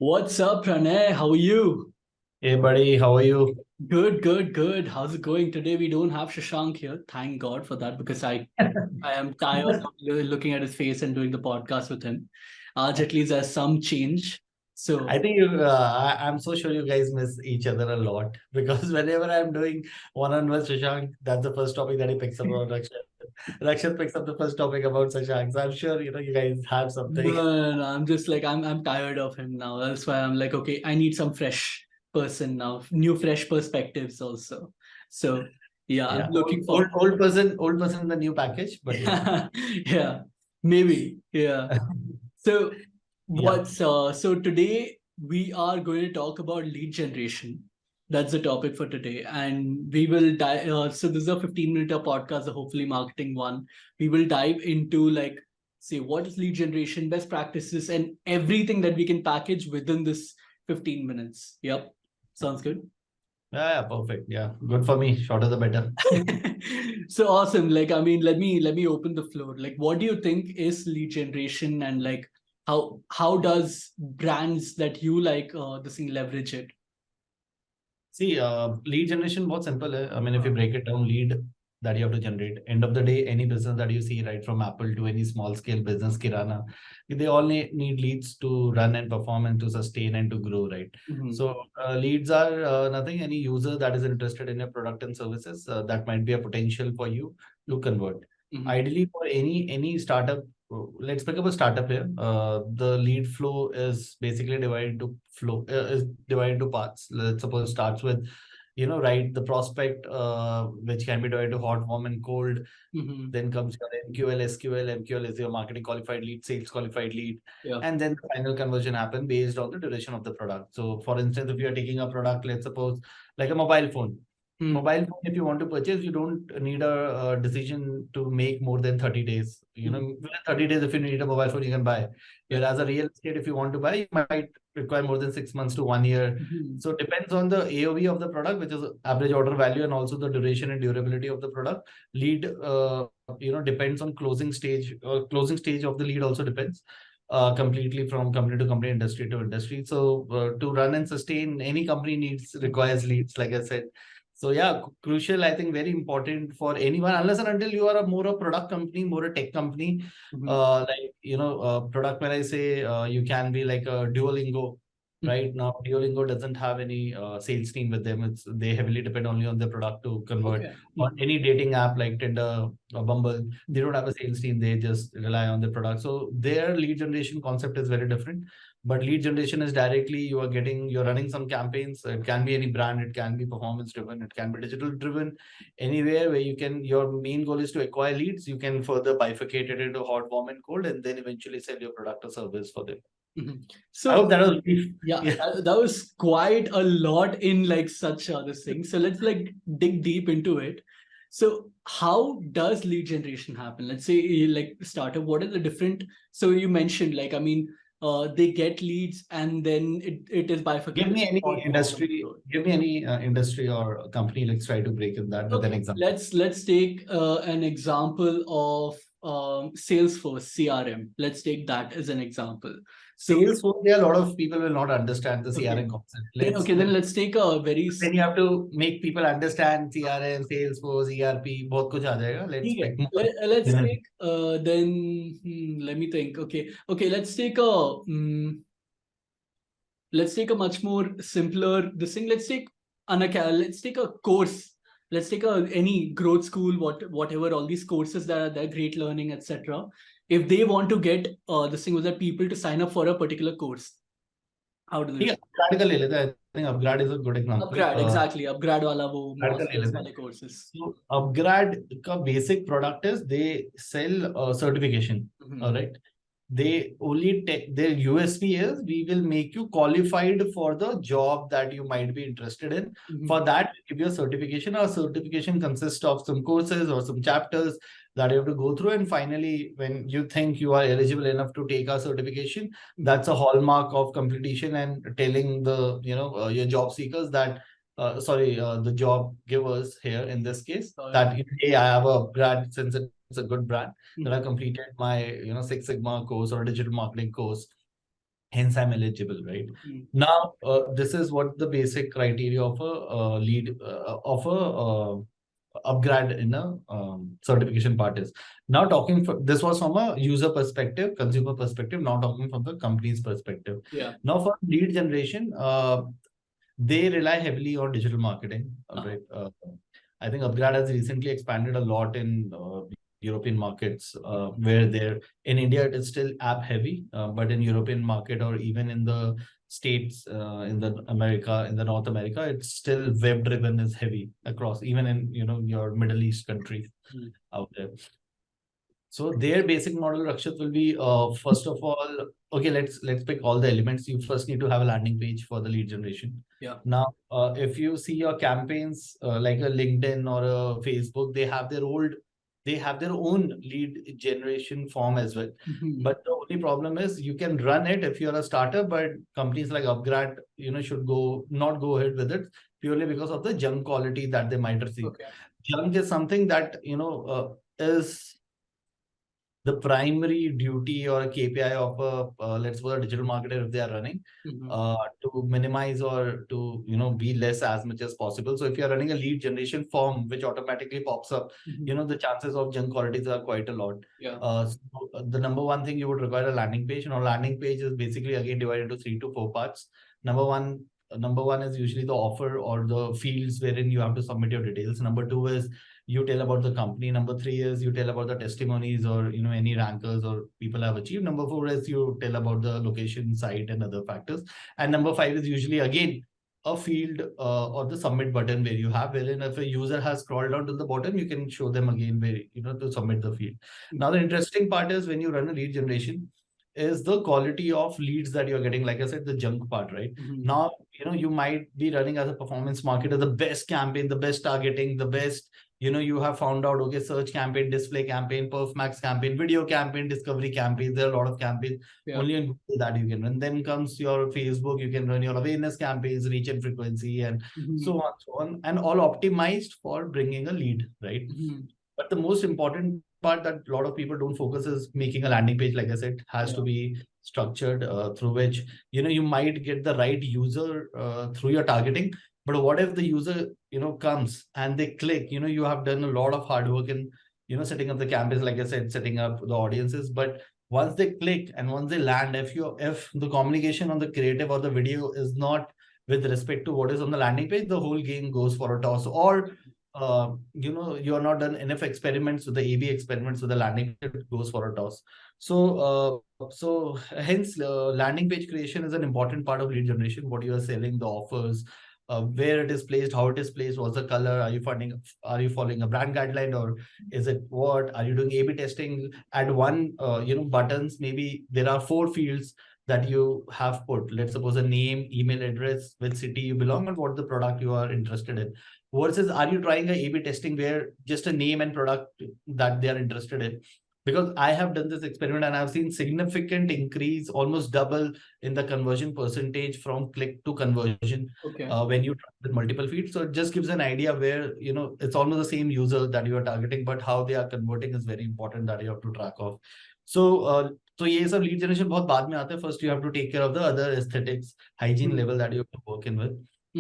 What's up, Pranay? How are you? Hey buddy, how are you? Good, good, good. How's it going? Today we don't have Shashank here. Thank God for that because I am tired of looking at his face and doing the podcast with him. At least there's some change. I So think I'm so sure you guys miss each other a lot because whenever I'm doing one-on-one Shashank, that's the first topic that he picks up about Rakshat. Rakshat picks up the first topic about Shashank. So I'm sure you guys have no, something. no, no, I'm just like I'm tired of him now. That's why I'm like, okay, I need some fresh person now, new fresh perspectives also. So yeah, I'm Yeah, looking for old person in the new package, but yeah. yeah, maybe. Yeah. So Yeah. so today we are going to talk about lead generation. That's the topic for today, and we will dive. So this is a 15-minute podcast, a hopefully marketing one. We will dive into like say what is lead generation, best practices, and everything that we can package within this 15 minutes. Yep, sounds good. Yeah, perfect. Yeah, good for me. Shorter the better. So awesome. Like, I mean, let me open the floor. Like, what do you think is lead generation, and like how does brands that you like this thing leverage it? See, lead generation, बहुत simple है. I mean, if you break it down, lead that you have to generate. End of the day, any business that you see, right from Apple to any small scale business, Kirana, they all need leads to run and perform and to sustain and to grow, right? Mm-hmm. So leads are nothing. Any user that is interested in your product and services, that might be a potential for you to convert. Mm-hmm. Ideally, for any startup, let's pick up a startup here. The lead flow is basically divided into is divided into parts. Let's suppose starts with, right, the prospect, which can be divided to hot, warm, and cold. Mm-hmm. Then comes your MQL, SQL. MQL is your marketing qualified lead, sales qualified lead, Yeah. and then the final conversion happen based on the duration of the product. So, for instance, if you are taking a product, let's suppose like a mobile phone. Mm. Mobile phone, if you want to purchase, you don't need a decision to make more than 30 days. Mm. Within 30 days, if you need a mobile phone, you can buy. Yeah. Whereas a real estate, if you want to buy, you might require more than 6 months to 1 year. Mm-hmm. So it depends on the AOV of the product, which is average order value, and also the duration and durability of the product. Lead, depends on closing stage. Closing stage of the lead also depends completely from company to company, industry to industry. So to run and sustain any company needs requires leads, like I said. So yeah, crucial. I think very important for anyone, unless and until you are a more a product company, more a tech company. Mm-hmm. Product. When I say you can be like a Duolingo. Right now, Duolingo doesn't have any sales team with them. They heavily depend only on the product to convert. Okay. On Mm-hmm. any dating app like Tinder or Bumble, they don't have a sales team. They just rely on the product. So their lead generation concept is very different. But lead generation is directly you're running some campaigns. It can be any brand, it can be performance driven, it can be digital driven. Anywhere where your main goal is to acquire leads, you can further bifurcate it into hot, warm, and cold, and then eventually sell your product or service for them. Mm-hmm. I So hope that was brief. yeah, Yeah. that was quite a lot in like such other things. So let's like dig deep into it. So how does lead generation happen? Let's say like startup, what are the different, so you mentioned like, I mean, they get leads and then it is Give bifurcated me any hot, warm, and industry. cold. Give me any industry or company. Let's try to break in that with an Okay, example. let's take an example of Salesforce CRM. Let's take that as an example. So Salesforce, yeah, a lot of people will not understand the okay, CRM concept. then Let's okay, then let let's take a very then you have to make people understand CRM, Salesforce, ERP, बहुत कुछ आ जाएगा. Let's okay. pick more. Let's Yeah. take then let me think. Okay, let's take a much more simpler this thing. Let's take a course. Let's take a any growth school, whatever all these courses that are there, great learning, etc. If they want to get this thing with the people to sign up for a particular course, how do they ठीक do? है, upgrade का ले लेते हैं. I think upgrade is a good example. Upgrade, exactly. Upgrade वाला वो Upgrade का ले masters लेते हैं. वाले courses. So upgrade का basic product is they sell certification. Mm-hmm. All right. They only take their USP is we will make you qualified for the job that you might be interested in. Mm-hmm. For that, we give you a certification. Our certification consists of some courses or some chapters that you have to go through. And finally, when you think you are eligible enough to take our certification, that's a hallmark of completion and telling the your job seekers that the job givers here in this case that hey, I have a grad since it's a good brand that I completed my Six Sigma course or a digital marketing course. hence I'm eligible, right? Mm. Now, this is what the basic criteria of a lead of a upgrade in a certification part is. Now talking this was from a user perspective, consumer perspective, now talking from the company's perspective. Yeah. Now for lead generation, they rely heavily on digital marketing, right? I think Upgrad has recently expanded a lot in European markets, where they're in India it is still app heavy, but in European market or even in the states, in the America, in the North America, it's still web driven is heavy across, even in your Middle East countries out there. So their basic model, Rakshit, will be first of all, okay, let's pick all the elements. You first need to have a landing page for the lead generation. Yeah. Now, if you see your campaigns like a LinkedIn or a Facebook, they have their own lead generation form as well. But the only problem is you can run it if you're a startup, but companies like Upgrad, should not go ahead with it purely because of the junk quality that they might receive. Okay. Junk is something that is the primary duty or a KPI of a let's suppose a digital marketer if they are running to minimize or to be less as much as possible. So if you're running a lead generation form which automatically pops up, the chances of junk qualities are quite a lot. Yeah. So the number one thing you would require a landing page, and a landing page is basically again divided into 3 to 4 parts. Number one is usually the offer or the fields wherein you have to submit your details. Number two is you tell about the company. Number three is you tell about the testimonies or any rankers or people have achieved. Number four is you tell about the location, site, and other factors. And number five is usually again a field or the submit button where you have, wherein if a user has scrolled down to the bottom, you can show them again where to submit the field. Now the interesting part is when you run a lead generation is the quality of leads that you're getting. Like I said, the junk part, right? Now, you might be running as a performance marketer, the best campaign, the best targeting, the best, you have found out, okay, search campaign, display campaign, perf max campaign, video campaign, discovery campaign. There are a lot of campaigns only in Google that you can run. Then comes your Facebook, you can run your awareness campaigns, reach and frequency, and so on, and all optimized for bringing a lead, right? But the most important part that a lot of people don't focus is making a landing page, like I said, has to be structured through which, you might get the right user through your targeting. But what if the user, comes and they click, you have done a lot of hard work in, setting up the campaigns, like I said, setting up the audiences. But once they click and once they land, if the communication on the creative or the video is not with respect to what is on the landing page, the whole game goes for a toss. Or you are not done enough experiments with the AB experiments with the landing page, it goes for a toss. So hence landing page creation is an important part of lead generation. What you are selling, the offers, where it is placed, how it is placed, what's the color, are you following a brand guideline, or is it what are you doing AB testing at one buttons? Maybe there are 4 fields that you have put, let's suppose a name, email address, which city you belong, and what the product you are interested in. Versus are you trying a A/B testing where just a name and product that they are interested in? Because I have done this experiment and I've seen significant increase, almost double in the conversion percentage from click to conversion when you try with multiple feeds. So it just gives an idea where, it's almost the same user that you are targeting, but how they are converting is very important that you have to track of. So ये सब lead generation बहुत बाद में आता है. First you have to take care of the other aesthetics, hygiene level that you have to work in with.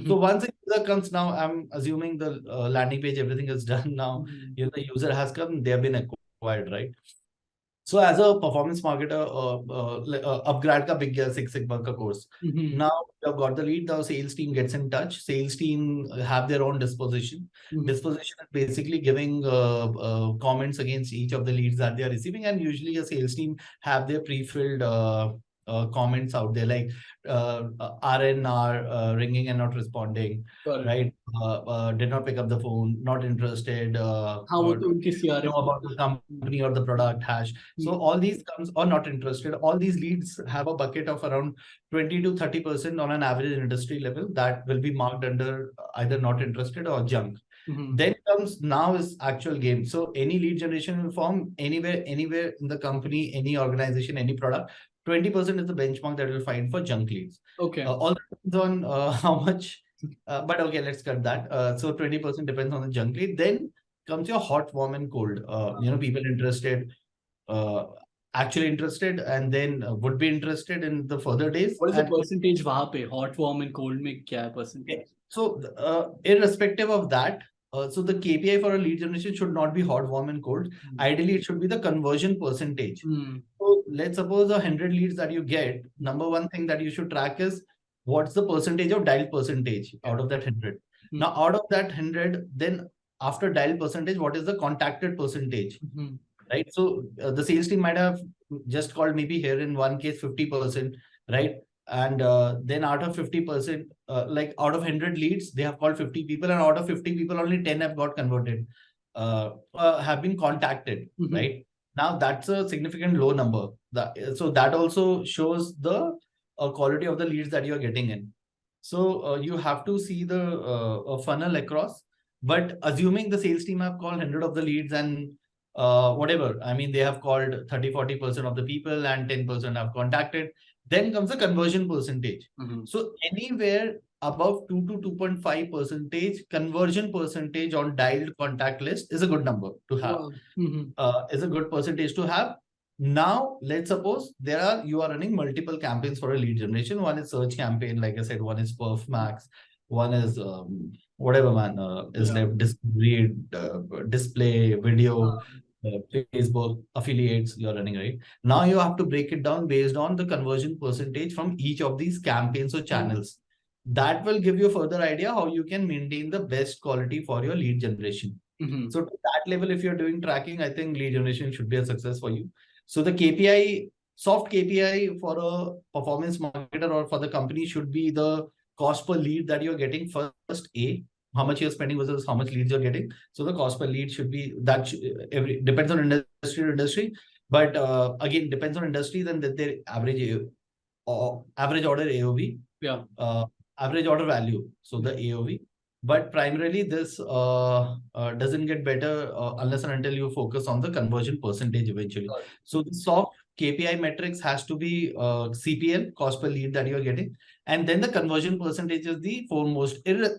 So once the user comes, now I'm assuming the landing page, everything is done now. The user has come, they have been acquired, right? So as a performance marketer, upgrade ka big gaya 6 Sigma ka course. Now you've got the lead, the sales team gets in touch. Sales team have their own disposition. Disposition is basically giving comments against each of the leads that they are receiving, and usually a sales team have their pre-filled comments out there like RNR, ringing and not responding, right? Did not pick up the phone, not interested. Know about the company or the product hash. So all these comes or not interested. All these leads have a bucket of around 20 to 30% on an average industry level that will be marked under either not interested or junk. Then comes now is actual game. So any lead generation will form anywhere in the company, any organization, any product. 20% is the benchmark that we'll find for junk leads. All depends on how much, but okay, let's cut that. So 20% depends on the junk lead. Then comes your hot, warm, and cold. People interested. actually interested and then would be interested in the further days. What is the And percentage वहाँ पे hot, warm and cold में क्या है percentage? so irrespective of that, so the KPI for a lead generation should not be hot, warm, and cold. Ideally, it should be the conversion percentage. So let's suppose 100 leads that you get. Number one thing that you should track is what's the percentage of dial percentage out of that 100. Now, out of that 100, then after dial percentage, what is the contacted percentage? Right. So the sales team might have just called maybe here in one case 50%, right? And then out of 50%, like out of 100 leads, they have called 50 people, and out of 50 people, only 10 have got converted, have been contacted, right? Now that's a significant low number. So that also shows the quality of the leads that you're getting in. So you have to see the funnel across. But assuming the sales team have called 100 of the leads and whatever, I mean, they have called 30-40% of the people and 10% have contacted, then comes the conversion percentage. So anywhere above 2 to 2.5 percentage conversion percentage on dialed contact list is a good number to have. Is a good percentage to have. Now, let's suppose you are running multiple campaigns for a lead generation. One is search campaign, like I said, one is Perf Max, one is whatever man is left, display, video, Facebook affiliates you're running, right? Now you have to break it down based on the conversion percentage from each of these campaigns or channels. That will give you a further idea how you can maintain the best quality for your lead generation. So to that level, if you're doing tracking, I think lead generation should be a success for you. So the KPI, soft KPI for a performance marketer or for the company should be the cost per lead that you're getting first, how much you're spending versus how much leads you're getting. So the cost per lead should be that depends on industry to industry, but again depends on industry. Then their average order AOV, average order value. So the AOV, but primarily this doesn't get better unless and until you focus on the conversion percentage eventually. So the soft KPI metrics has to be CPL, cost per lead that you are getting, and then the conversion percentage is the foremost. The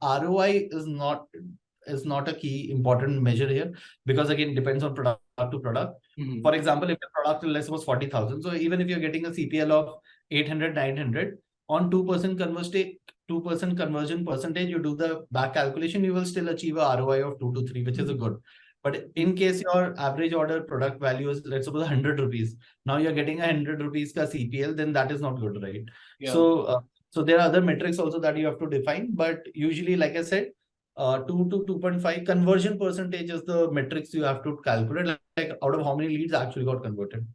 ROI is not a key important measure here, because again depends on product to product. For example, if the product is, let's suppose 40,000, so even if you're getting a CPL of 800, 900 on 2% conversion percentage, you do the back calculation, you will still achieve a ROI of 2 to 3, which is a good. But in case your average order product value is, let's suppose 100 rupees, now you're getting 100 rupees ka CPL, then that is not good, right? So there are other metrics also that you have to define, but usually, like I said, 2 to 2.5 conversion percentage is the metrics you have to calculate, like out of how many leads actually got converted.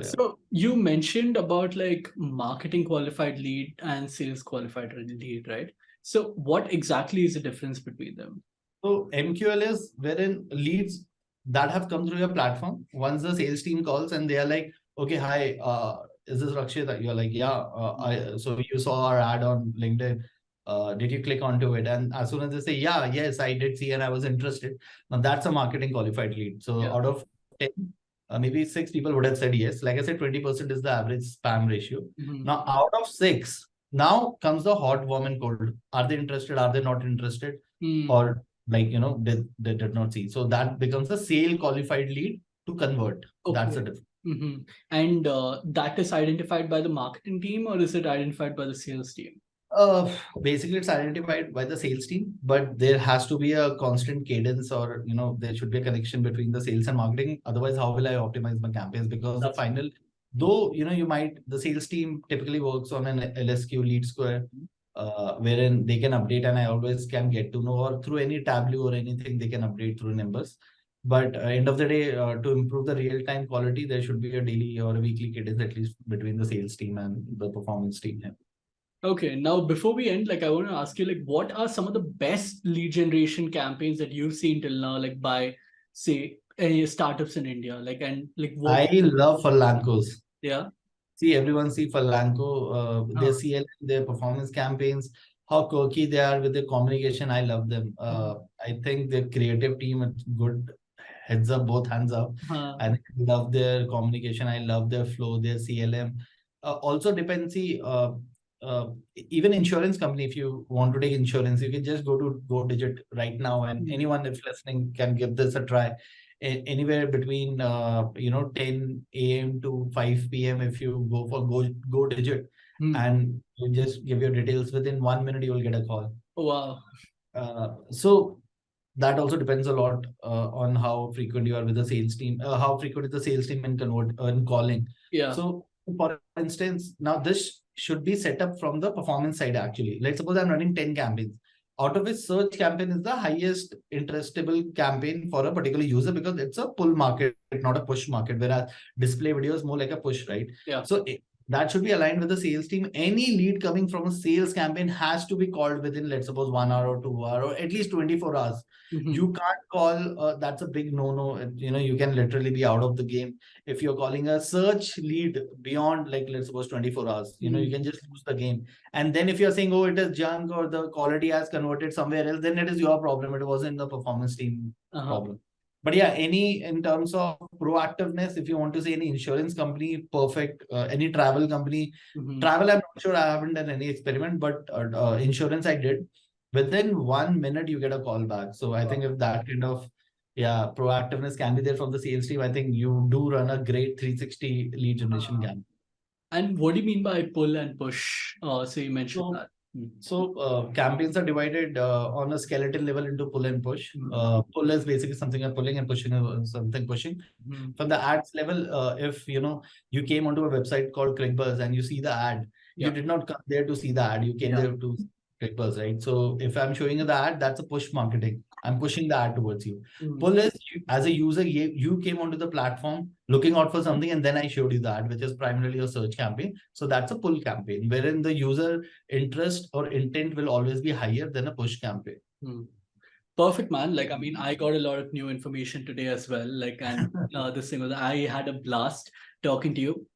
So you mentioned about like marketing qualified lead and sales qualified lead, right? So what exactly is the difference between them? So MQL is wherein leads that have come through your platform, once the sales team calls and they are like, okay, hi, is this Rakshit? You're like, yeah, so you saw our ad on LinkedIn. Did you click onto it? And as soon as they say, yeah, yes, I did see and I was interested. Now that's a marketing qualified lead. So out of 10, maybe 6 people would have said yes. Like I said, 20% is the average spam ratio. Now out of 6, now comes the hot, warm and cold. Are they interested? Are they not interested? Or like, they did not see. So that becomes a sale qualified lead to convert. That's the difference. And that is identified by the marketing team, or is it identified by the sales team? Basically it's identified by the sales team, but there has to be a constant cadence, or there should be a connection between the sales and marketing. Otherwise, how will I optimize my campaigns? Because the final, though the sales team typically works on an LSQ, lead square, wherein they can update, and I always can get to know, or through any Tableau or anything they can update through numbers. But end of the day, to improve the real-time quality, there should be a daily or a weekly cadence at least between the sales team and the performance team. Okay, now before we end, like I want to ask you, like, what are some of the best lead generation campaigns that you've seen till now, like by say any startups in India, like, and like what? I love Furlancos. Yeah. See, everyone see Furlanco, their CL, their performance campaigns, how quirky they are with their communication. I love them. I think their creative team is good. Heads up, both hands up. I love their communication. I love their flow, their CLM. Also depends, see, even insurance company, if you want to take insurance, you can just go to Go Digit right now, and anyone if listening can give this a try. anywhere between 10 a.m. to 5 p.m. If you go for go digit and you just give your details, within 1 minute you will get a call. Wow. So that also depends a lot on how frequent you are with the sales team, how frequent is the sales team in calling. Yeah. So for instance, now this should be set up from the performance side actually. Let's suppose I'm running 10 campaigns, out of which search campaign is the highest interestable campaign for a particular user because it's a pull market, not a push market, whereas display video is more like a push, right? Yeah. So that should be aligned with the sales team. Any lead coming from a sales campaign has to be called within, let's suppose, 1 hour or 2 hour or at least 24 hours. You can't call, that's a big no. You can literally be out of the game if you're calling a search lead beyond, like, let's suppose 24 hours. You can just lose the game. And then if you're saying, oh, it is junk or the quality has converted somewhere else, then it is your problem. It wasn't the performance team problem. But yeah, in terms of proactiveness, if you want to say any insurance company, perfect. Any travel company, travel, I'm not sure, I haven't done any experiment, but insurance I did. Within 1 minute, you get a call back. So I think if that kind of proactiveness can be there from the sales team, I think you do run a great 360 lead generation campaign. And what do you mean by pull and push? So you mentioned that. So campaigns are divided on a skeleton level into pull and push. Pull is basically something you're pulling and pushing is something pushing. From the ads level, if you came onto a website called ClickBuzz and you see the ad, you did not come there to see the ad. You came there to ClickBuzz, right? So if I'm showing you the ad, that's a push marketing. I'm pushing the ad towards you. Pull is as a user, you came onto the platform looking out for something, and then I showed you the ad, which is primarily a search campaign. So that's a pull campaign, wherein the user interest or intent will always be higher than a push campaign. Perfect, man. Like, I mean, I got a lot of new information today as well. Like, and this thing was, I had a blast talking to you.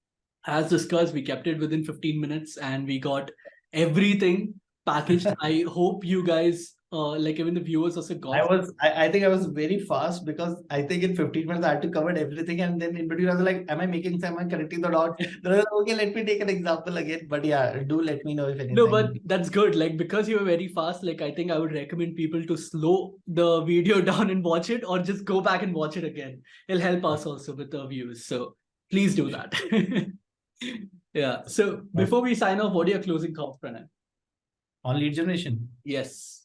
As discussed, we kept it within 15 minutes and we got everything packaged. I hope you guys, like even the viewers also got. I think I was very fast because I think in 15 minutes I had to cover everything, and then in between I was like, am I making sense? Am I connecting the dots? Okay, let me take an example again. But yeah, do let me know if anything. No, but that's good. Like, because you were very fast, like I think I would recommend people to slow the video down and watch it, or just go back and watch it again. It'll help us also with the views. So please do that. Yeah. So before we sign off, what are your closing thoughts, Pranay? On lead generation? Yes.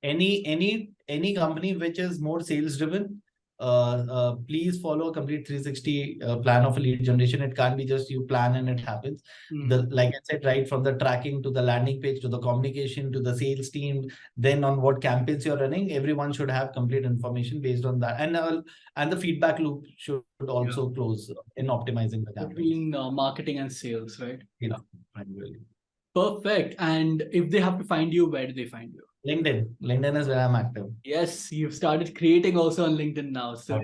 Any company which is more sales driven, please follow a complete 360 plan of a lead generation. It can't be just you plan and it happens. Like I said, right from the tracking to the landing page to the communication to the sales team, then on what campaigns you're running, everyone should have complete information based on that, and the feedback loop should also close in optimizing the campaign between marketing and sales, right? Yeah, primarily. Perfect. And if they have to find you, where do they find you? LinkedIn is where I'm active. Yes, you've started creating also on LinkedIn now. So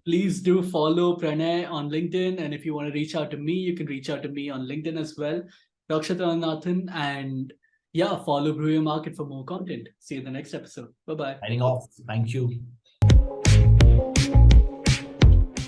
please do follow Pranay on LinkedIn. And if you want to reach out to me, you can reach out to me on LinkedIn as well. Rakshata Nathan. And yeah, follow Brew Your Market for more content. See you in the next episode. Bye-bye. Signing off. Thank you.